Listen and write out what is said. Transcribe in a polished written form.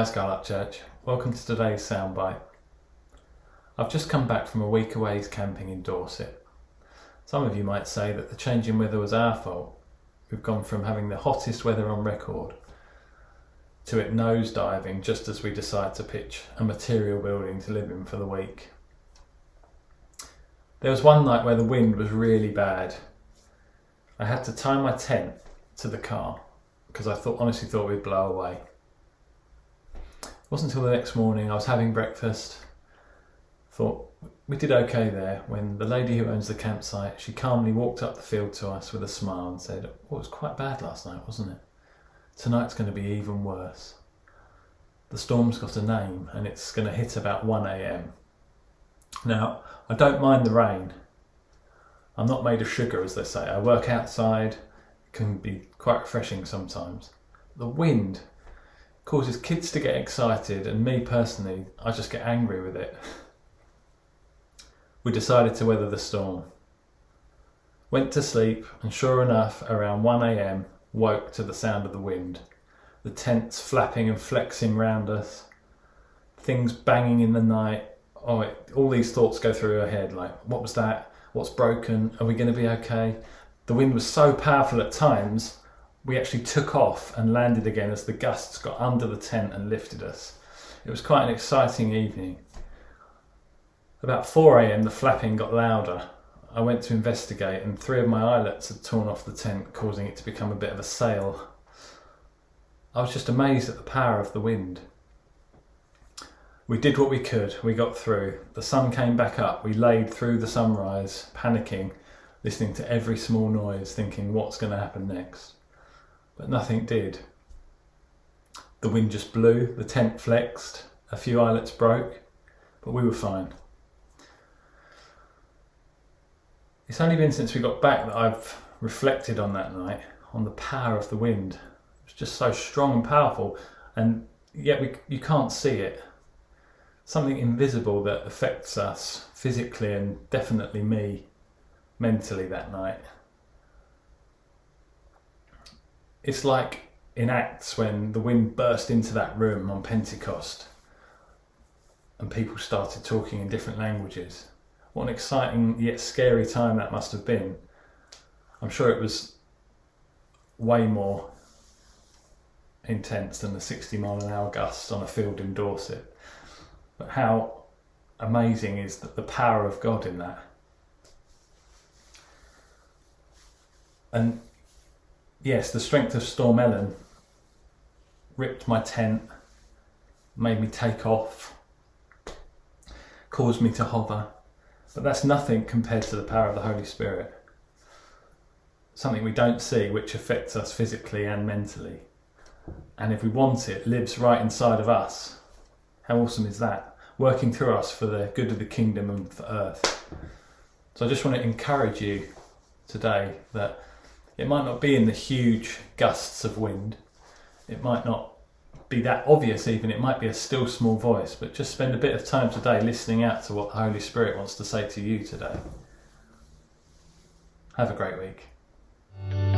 Hi Scarlet Church, welcome to today's Soundbite. I've just come back from a week away camping in Dorset. Some of you might say that the change in weather was our fault. We've gone from having the hottest weather on record to it nosediving just as we decide to pitch a material building to live in for the week. There was one night where the wind was really bad. I had to tie my tent to the car because I honestly thought we'd blow away. It wasn't until the next morning I was having breakfast, thought we did okay there, when the lady who owns the campsite, she calmly walked up the field to us with a smile and said, "Oh, it was quite bad last night, wasn't it? Tonight's going to be even worse. The storm's got a name and it's going to hit about 1 a.m. Now, I don't mind the rain. I'm not made of sugar, as they say. I work outside. It can be quite refreshing sometimes. The wind causes kids to get excited, and me personally, I just get angry with it. We decided to weather the storm. Went to sleep, and sure enough, around 1 a.m, woke to the sound of the wind. The tents flapping and flexing round us. Things banging in the night. All these thoughts go through your head, like, what was that? What's broken? Are we going to be okay? The wind was so powerful at times, we actually took off and landed again as the gusts got under the tent and lifted us. It was quite an exciting evening. About 4 a.m, the flapping got louder. I went to investigate and 3 of my eyelets had torn off the tent, causing it to become a bit of a sail. I was just amazed at the power of the wind. We did what we could, we got through. The sun came back up, we laid through the sunrise, panicking, listening to every small noise, thinking what's going to happen next. But nothing did. The wind just blew, the tent flexed, a few eyelets broke, but we were fine. It's only been since we got back that I've reflected on that night, on the power of the wind. It was just so strong and powerful, and yet you can't see it. Something invisible that affects us physically, and definitely me mentally that night. It's like in Acts when the wind burst into that room on Pentecost and people started talking in different languages. What an exciting yet scary time that must have been. I'm sure it was way more intense than the 60-mile-an-hour gusts on a field in Dorset. But how amazing is the power of God in that. And yes, the strength of Storm Ellen ripped my tent, made me take off, caused me to hover. But that's nothing compared to the power of the Holy Spirit. Something we don't see, which affects us physically and mentally. And if we want it, lives right inside of us. How awesome is that? Working through us for the good of the kingdom and for earth. So I just want to encourage you today that it might not be in the huge gusts of wind. It might not be that obvious even. It might be a still small voice, but just spend a bit of time today listening out to what the Holy Spirit wants to say to you today. Have a great week.